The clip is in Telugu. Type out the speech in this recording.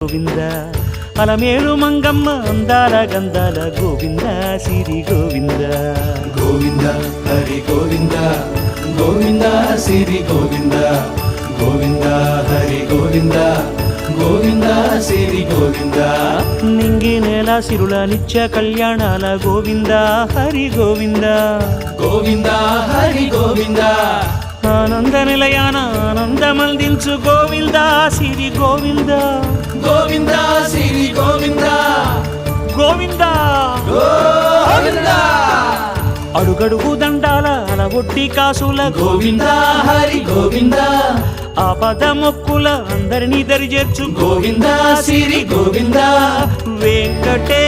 గోవింద అలమేలు మంగమ్మ అందాల గంధాల గోవింద సిరి గోవింద గోవింద హరి గోవింద గోవింద సిరి గోవింద గోవింద హరి గోవింద గోవింద సిరి గోవింద నింగి నేల సిరుల నిత్య కళ్యాణాల గోవింద హరి గోవింద గోవింద హరి గోవింద ఆనంద నిలయాన ఆనందమందించు గోవింద సిరి గోవింద గోవింద సిరి గోవింద గోవింద గోవింద అడుగడుగు దండాల అలవొట్టి కాసుల గోవింద హరి గోవింద ఆపద మొక్కుల అందరినీ దరిచేర్చు గోవింద సిరి గోవింద వెంకటే